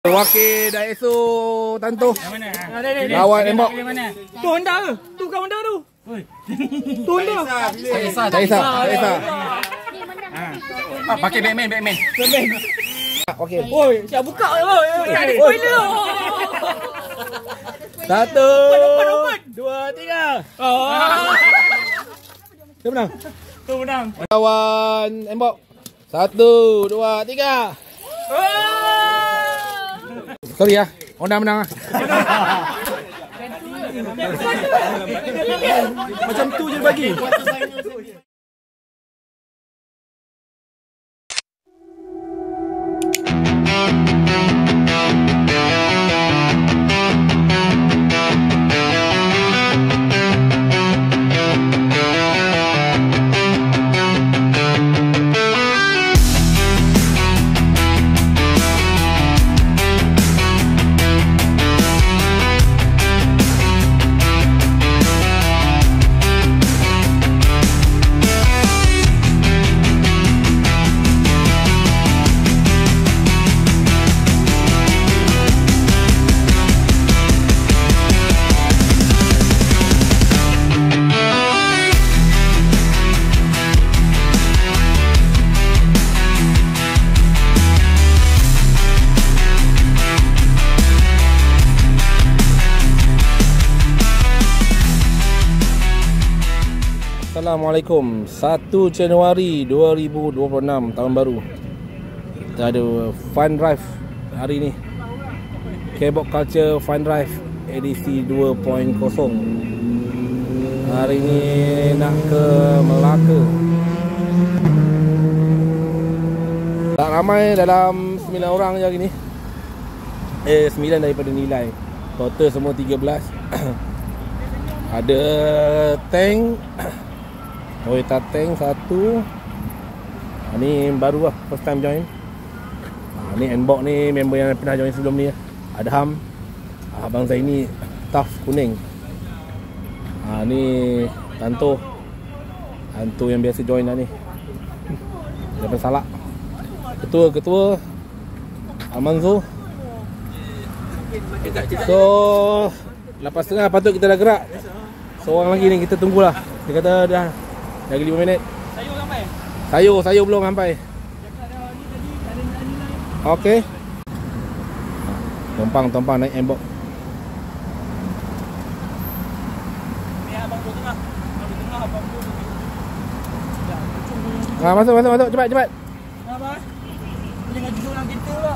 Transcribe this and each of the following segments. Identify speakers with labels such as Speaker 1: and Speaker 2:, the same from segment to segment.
Speaker 1: Wakil Daiso Tanto. Lawan Embok.
Speaker 2: Tu Honda ke? Tu kan Honda tu. Tu Honda.
Speaker 1: Daisa.
Speaker 3: Pakai Batman.
Speaker 1: Okey.
Speaker 2: Oi, siap buka oi. Tak ada spoiler.
Speaker 1: 1 2 3. Siapa menang?
Speaker 2: Tu menang.
Speaker 1: Lawan Embok. 1 2 3. Sorry ya, Honda menang lah. Macam tu je bagi. Assalamualaikum. 1 Januari 2026 tahun baru. Kita ada Fun Drive hari ni. Kbok Culture Fun Drive edisi 2.0. Hari ni nak ke Melaka. Tak ramai, dalam 9 orang je hari ni. 9 daripada nilai. Total semua 13. Ada tank, Toyota Tank 1. Ni baru lah, first time join. Ni Embok ni member yang pernah join sebelum ni. Adham, Abang Zaini, Taf kuning. Ni Tanto yang biasa join lah ni. Daripada Salak. Ketua Almanzo. So 8.30 patut kita dah gerak. Seorang lagi ni kita tunggulah. Dia kata dah lagi 5 minit.
Speaker 2: Sayur sampai?
Speaker 1: Sayur belum sampai. Okey. Tompang naik Embok.
Speaker 2: Ni abang tu tengah. Abang tengah abang tu.
Speaker 1: Masuk cepat.
Speaker 2: Apa? Jangan duduk dalam kereta pula.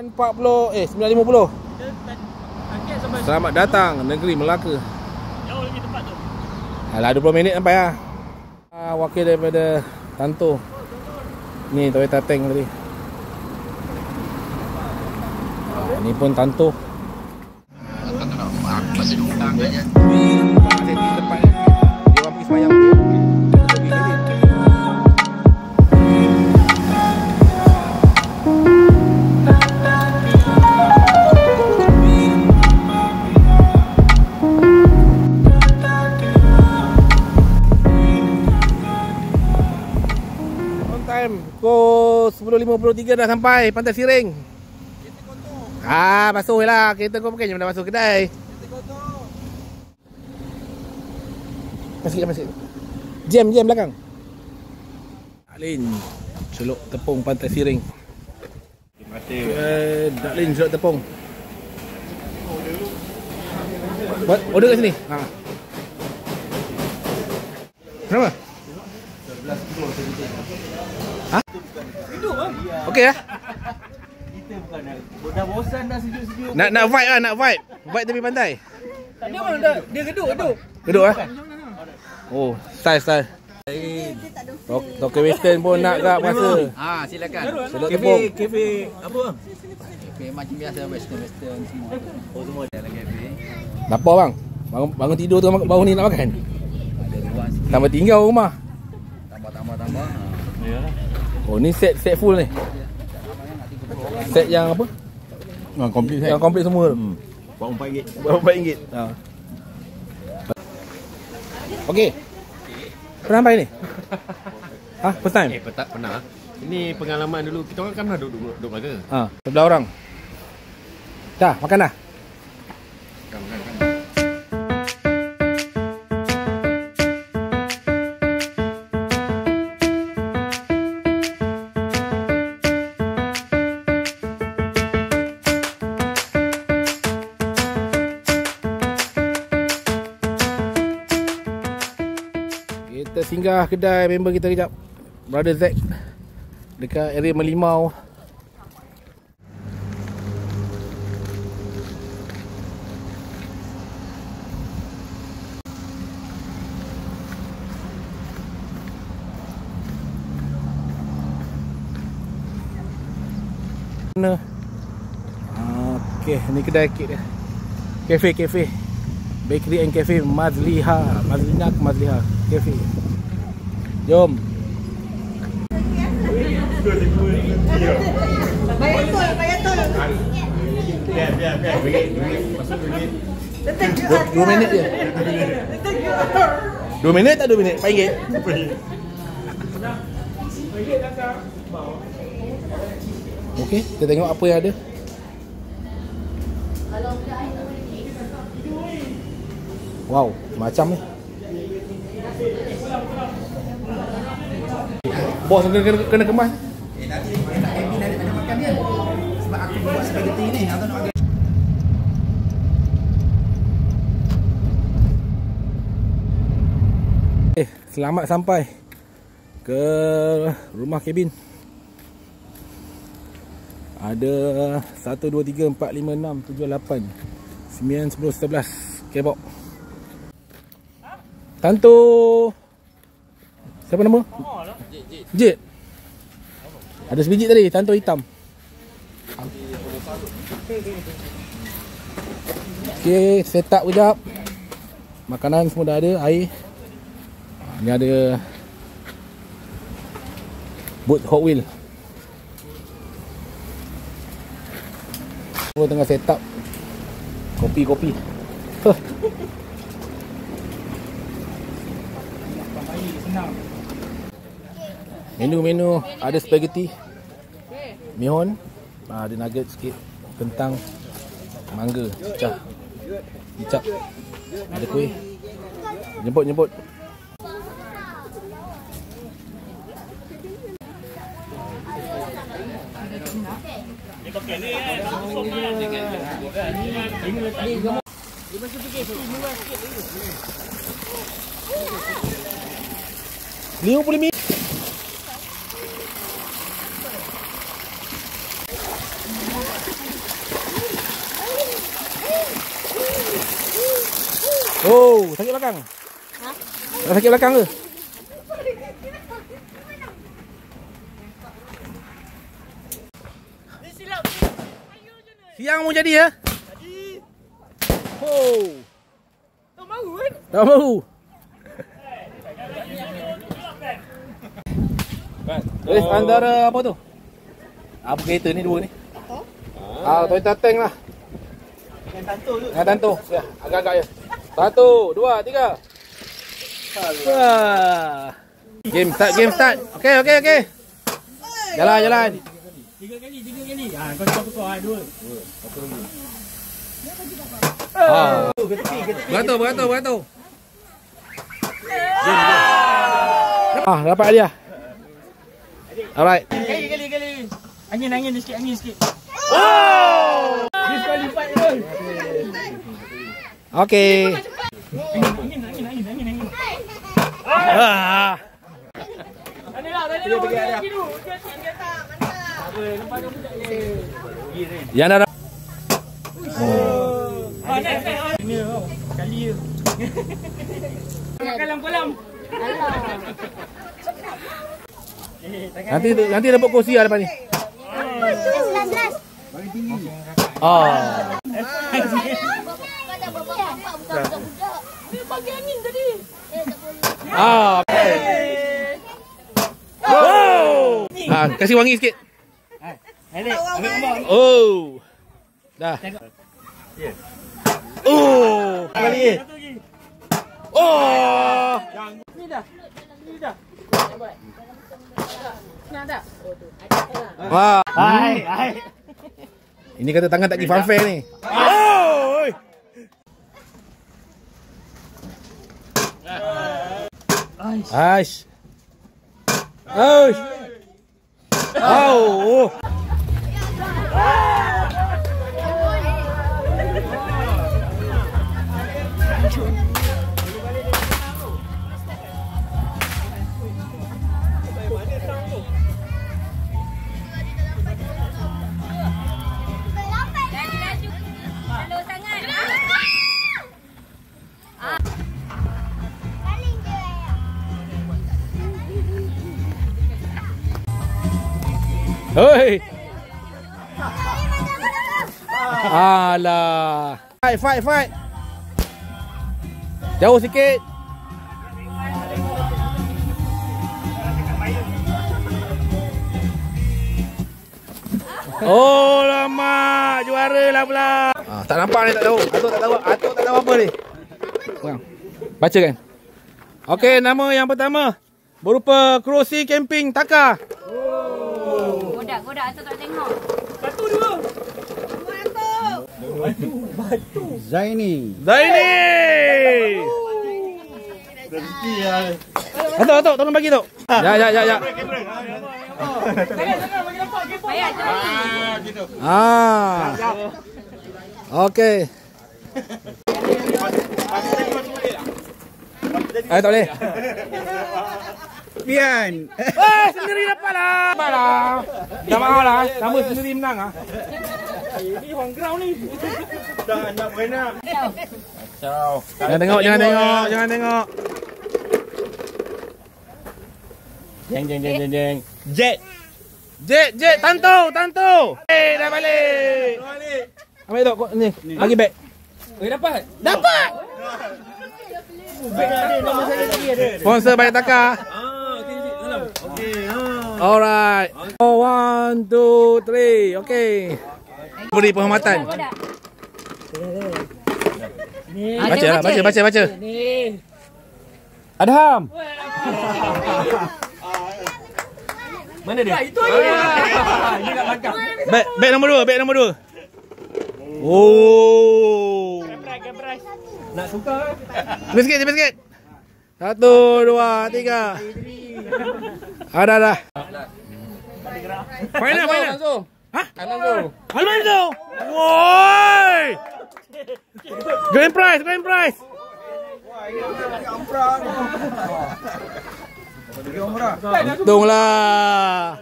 Speaker 2: $9.50. Selamat datang negeri Melaka. Jauh lagi tempat tu.
Speaker 1: Alah 20 minit sampai lah. Wakil daripada Tanto. Ni Toyota Tank tadi. Ni pun Tanto.
Speaker 3: Masih hutang aja.
Speaker 1: Masih di tempat dia orang pergi semayang. 10.53 dah sampai Pantai Siring. Basuh lah. Kereta kau bukannya dah basuh kedai. Masih. Jam belakang. Daklin celok tepung Pantai Siring. Daklin celok tepung. Buat order kat sini. Kenapa? 12 kilo. Hidup bang. Okey lah. Kita bukan dah bosan dah sejuk-sejuk. Nak vibe lah, nak vibe. Vibe tepi pantai.
Speaker 2: Tak ada bang, dia geduk.
Speaker 1: Geduk ah. Oh, style. Tokyo Western pun nak tak puasa.
Speaker 3: Silakan.
Speaker 1: Celok tepung.
Speaker 2: Kafe apa bang?
Speaker 3: Kafe macam biasa western semua. Oh semua dalam kafe.
Speaker 1: Lapar bang. Bangun tidur tu baru ni nak makan.
Speaker 3: Ada ruang sikit.
Speaker 1: Tambah tinggal rumah.
Speaker 3: Tambah.
Speaker 2: Yalah.
Speaker 1: Oh ni set full ni. Set yang apa?
Speaker 2: Komplit
Speaker 1: Yang komplit semua tu.
Speaker 2: RM4.
Speaker 1: RM4. Okey. Pernah sampai ni? First time?
Speaker 2: Tak pernah. Ini pengalaman dulu. Kita orang kan pernah duduk mana?
Speaker 1: Sebelah orang. Dah, makan dah.
Speaker 2: Kan.
Speaker 1: Kita singgah kedai member kita kejap. Brother Zack dekat area Melimau. Mana? Okey, ni kedai kek dia. Cafe. Bakery and Cafe Mazliha Cafe. Jom.
Speaker 4: Bayar tol.
Speaker 2: Biar. Masuk RM2.
Speaker 1: 2 minit je. 2 minit tak 2 minit? RM4. Okey, kita tengok apa yang ada. Wow, macam ni. Bos kena kemas.
Speaker 3: Nanti nak Kevin ada makan dia. Sebab aku buat spaghetti ni. Atau nak
Speaker 1: Selamat sampai ke rumah Kevin. Ada 1, 2, 3, 4, 5, 6, 7, 8 9, 10, 11 kebab. Tanto. Siapa nama? Jit. Ada sebiji tadi, tanto hitam. Okey, set up kejap. Makanan semua dah ada, air. Ni ada boot Hot Wheel. Semua tengah set up. Kopi. Menu ada spaghetti, mihon, ada nugget sikit, kentang, mangga, kicap, ada kuih. Jemput. RM50. Oh, sakit belakang. Sakit belakang ke? Siang mau jadi ya? Jadi. Oh. Tak mahu kan? Tak mahu. Tulis antara apa tu? Apa kereta ni dua ni? Toyota Tank lah. Dengan Tanto. Ya, agak-agak je. 1, 2, 3. Game start. Okey. Jalan, jalan.
Speaker 2: 3 kali. Kau tukar 2.
Speaker 1: Beratur. Dapat dia. Alright.
Speaker 2: Kali. Angin sikit.
Speaker 1: Oh!
Speaker 2: Disqualified tu.
Speaker 1: Okey.
Speaker 2: Angin. Tadi lah. Dia tak. Nampak dia budak dia.
Speaker 1: Yang dah
Speaker 2: Ini kali je. Makan dalam kolam.
Speaker 1: Nanti dapat kursi lah depan ni.
Speaker 4: Bagi angin tadi.
Speaker 1: Kasih wangi sikit.
Speaker 2: Ambil gambar.
Speaker 1: Oh. Dah. Oh.
Speaker 2: Kali.
Speaker 1: Oh.
Speaker 2: Ni dah.
Speaker 4: Nak tak?
Speaker 1: Wah.
Speaker 2: Hai.
Speaker 1: Ini kata tangan tak pergi funfair ni. Oh. Aish. Oh.
Speaker 4: Laju sangat.
Speaker 1: Hei. Alah. Fight. Jauh sikit. Oh lama, juara lah pula. Tak nampak ni, tak tahu. Atuk tak tahu apa ni. Baca kan. Okey, nama yang pertama berupa kerusi camping Taka.
Speaker 4: Godak Atuk tak tengok.
Speaker 2: 1, 2.
Speaker 3: Zaini.
Speaker 1: Atuk, tolong bagi tu. Ya.
Speaker 2: Jangan bagi nampak.
Speaker 4: Bayar tu.
Speaker 1: Okey. Tak boleh.
Speaker 3: Pian.
Speaker 1: Sendiri dapat lah. Dah mahal lah. Nama sendiri menang ah.
Speaker 2: Ini orang ground ni. Dah nak berenang.
Speaker 1: Jangan tengok.
Speaker 2: Jeng.
Speaker 1: Jet, tantu. Dah balik. Ambil tu, ni. Bagi beg.
Speaker 2: Dapat.
Speaker 3: Beg tadi nama saya lagi ada.
Speaker 1: Sponsor Bayar Taka.
Speaker 2: Okey.
Speaker 1: Alright. 1, 2, 3. Okey. Beri penghormatan. Baca.
Speaker 2: Ni.
Speaker 1: Adham.
Speaker 2: Mana dia? Itu aja. Ini nak langkah.
Speaker 1: Beg nombor 2. Oh.
Speaker 2: Gabras. Nak tukar?
Speaker 1: Cepat sikit. 1, 2, 3. Dah. Final. Hah? Alonso. Woi. Grand prize. Untunglah.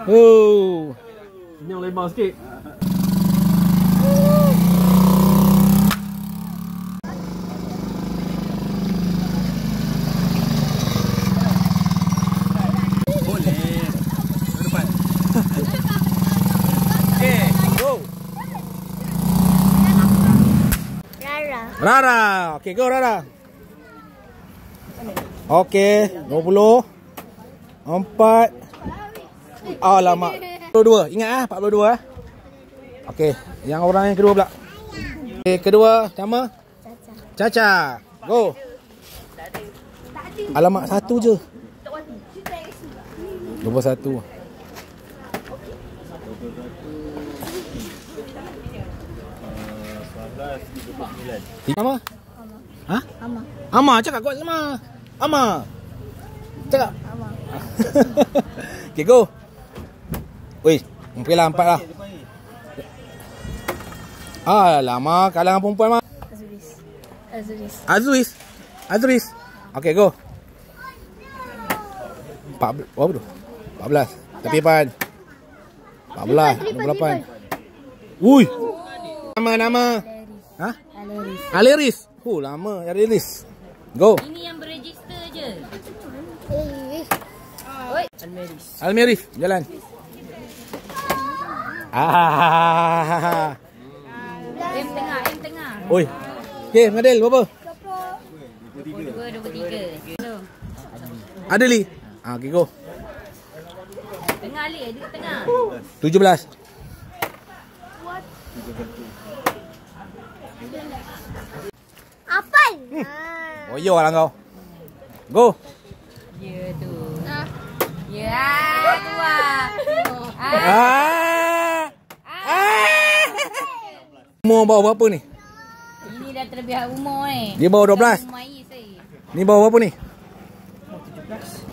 Speaker 1: Oh.
Speaker 2: Yang lebar sikit.
Speaker 1: Rara. Okey, go Rara. Okey, 20. 4. Alamak. 42. Ingat 42 Okey, yang orang yang kedua pula. Okey, kedua nama? Caca. Go. Alamak, satu je. 21. Nama? Ha?
Speaker 5: Ama.
Speaker 1: Ama, cakap kuat sama. Ama. Cakap.
Speaker 5: Ama.
Speaker 1: Okay, go. Wih, pergilah 4 lah. Lama kalangan perempuan mah. Azris. Okay, go. 14, berapa tu? 14. Tepi depan. 14, 28. Ui. Nama. Ha? Aleris. Lama Aleris. Go.
Speaker 4: Ini yang berregister je.
Speaker 1: Almeris, jalan.
Speaker 4: M tengah.
Speaker 1: Oi. Okey, Madel berapa?
Speaker 4: 23.
Speaker 1: Adeli. Okey, go.
Speaker 4: Tengah Ali, dia tengah.
Speaker 1: 17.
Speaker 5: Apal.
Speaker 1: Oh, yo lah kau. Go.
Speaker 4: Ya tu. Ya, tu ah.
Speaker 1: Umur bawa berapa ni?
Speaker 4: Ini dah terlebih umur ni.
Speaker 1: Dia bawa 12.
Speaker 4: Umur air saya.
Speaker 1: Ni bawa berapa ni?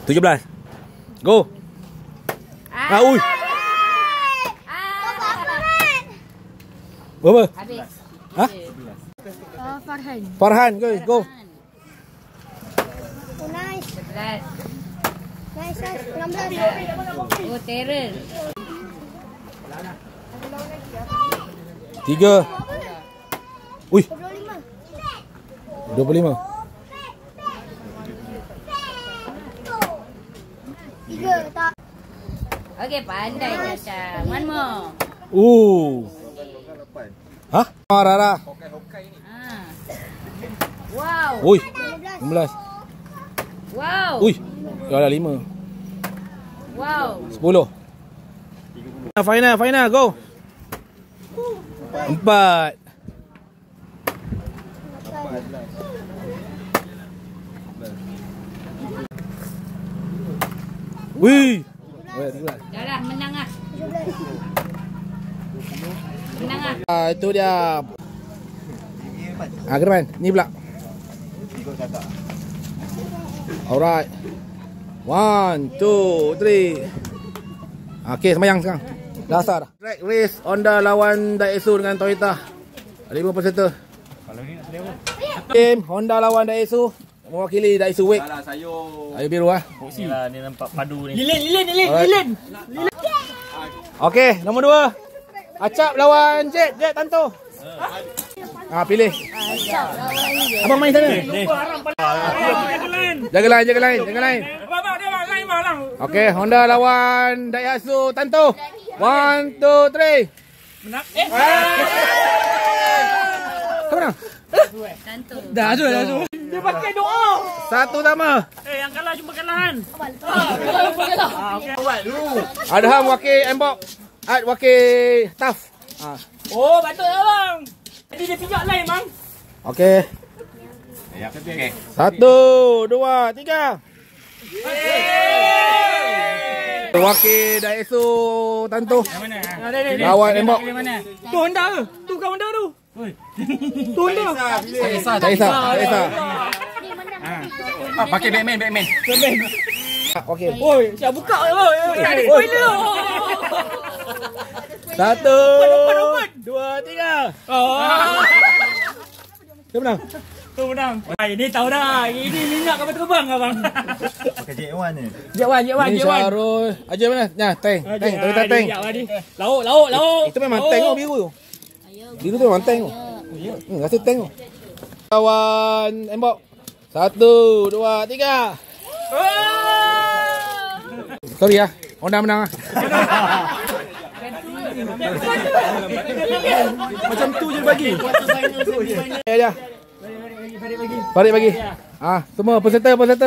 Speaker 1: 17. Go. Ui. Berapa?
Speaker 4: Habis.
Speaker 1: Ha? Farhan, go.
Speaker 5: Nice.
Speaker 4: 11.
Speaker 5: Nice. 16.
Speaker 4: Oh, terror.
Speaker 1: 3. Ui,
Speaker 5: 25.
Speaker 1: 25.
Speaker 5: 3 tak.
Speaker 4: Okey, pandai Caca. One more.
Speaker 1: Hah? Rara.
Speaker 4: Wow.
Speaker 1: Ui, 16.
Speaker 4: Wow.
Speaker 1: Ui, dah lah 5.
Speaker 4: Wow.
Speaker 1: 10. Final, go. 4. Wih.
Speaker 4: Dah lah, menang lah. Menang lah.
Speaker 1: Itu dia. German, ni pula. Alright. 1, 2, 3. Okay, semayang sekarang. Dah asar dah. Track race Honda lawan Daihatsu dengan Toyota. 5 peserta. Game Honda lawan Daihatsu. Mewakili Daihatsu Wake. Ayo biru ah.
Speaker 2: Yalah, ni nampak padu ni.
Speaker 1: Lilin. Okey, nombor 2. Acap lawan Jet Tanto. Pilih. Abang main sana. Jaga lain. Okey, Honda lawan Daihatsu Tanto. 1, 2, 3.
Speaker 2: Menang.
Speaker 1: Kau menang?
Speaker 4: Tanto.
Speaker 1: Dah tu.
Speaker 2: Dia pakai doa.
Speaker 1: Satu sama.
Speaker 2: Yang kalah cuma kalahan. Okey. Buat dulu.
Speaker 1: Adham wakil Mbok. Ad wakil Taf.
Speaker 2: Oh, patutlah bang. Jadi dia pijak lain bang.
Speaker 1: Okey. Okey. 1, 2, 3. Wakil Daihatsu Tanto.
Speaker 2: Mana?
Speaker 1: Lawan Mbok.
Speaker 2: Tu Honda ke? Tu kan Honda tu. Tu Honda.
Speaker 1: Tak kisah.
Speaker 3: Pakai Batman.
Speaker 1: Okey.
Speaker 2: Oi, siap buka oi. Tak ada spoiler.
Speaker 1: 1, 2, 3. Dia menang.
Speaker 2: Tu menang. Ini tahu dah. Ini minyak kapal terbang abang.
Speaker 3: Pakai J1 ni.
Speaker 2: J1.
Speaker 1: Ini Syarul. Ajar mana? Nah, tank. Toyota tank.
Speaker 2: Lauk.
Speaker 1: Itu memang tank tu biru tu. Biru tu memang tank tu. Rasa tank tu. Lawan Mbok. 1, 2, 3. Sorry lah. Honda menang lah. Macam tu je bagi. Ya. Balik bagi. Semua peserta. Bagi.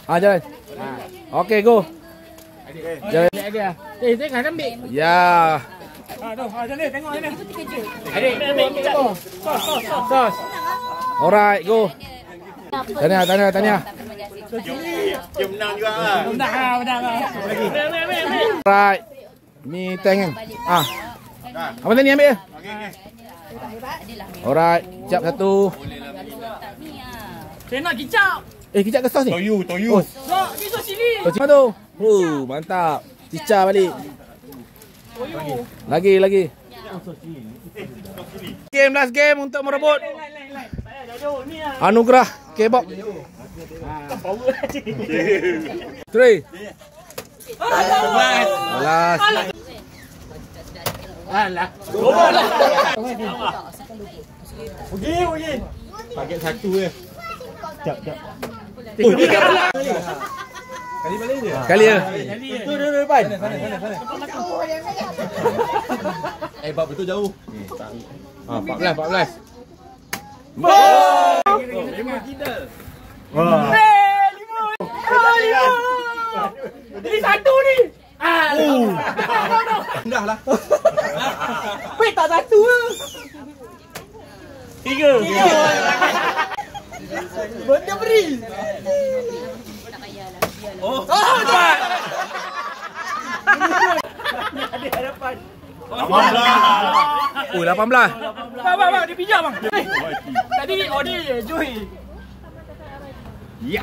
Speaker 1: Jalan. Okey, go. Jalan.
Speaker 2: Tengah ambil.
Speaker 1: Ya.
Speaker 2: Sana tengok sana.
Speaker 1: Adik. Sos. Alright, go. Tanya.
Speaker 2: Dia menang juga lah. Menang lah.
Speaker 1: Right. Ni tank kan. Ah. Apa tadi ambil? Alright, kicap satu.
Speaker 2: Saya nak kicap.
Speaker 1: Kicap ke sos ni?
Speaker 2: Toyu.
Speaker 1: Oh,
Speaker 2: Nak kisah sini.
Speaker 1: sos cima tu. Mantap. Cicah balik. Lagi. Game last game untuk merebut anugerah K-pop. 3. Alas.
Speaker 2: Okey. Paket satu je. Jap.
Speaker 1: Kali ya.
Speaker 2: Tu depan.
Speaker 3: Bab betul jauh.
Speaker 1: 14.
Speaker 2: Ini satu ni.
Speaker 3: Dah lah.
Speaker 2: Weh, tak satu ke? 3. Benda beri. Oh, dapat. Ada harapan.
Speaker 1: 18.
Speaker 2: Bang, dia pijak bang. Tadi order je, Joy.
Speaker 1: Ya.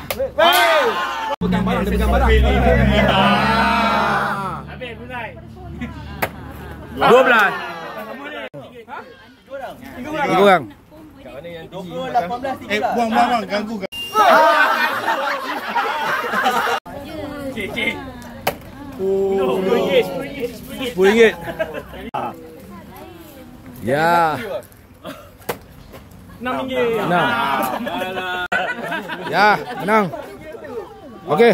Speaker 3: Pegang barang.
Speaker 2: Habis mulai.
Speaker 1: 12. 3 orang.
Speaker 2: 18
Speaker 3: Buang ganggu.
Speaker 2: Cik.
Speaker 1: RM10. Ya.
Speaker 2: RM6.
Speaker 1: Menang. Ya, menang. Okey.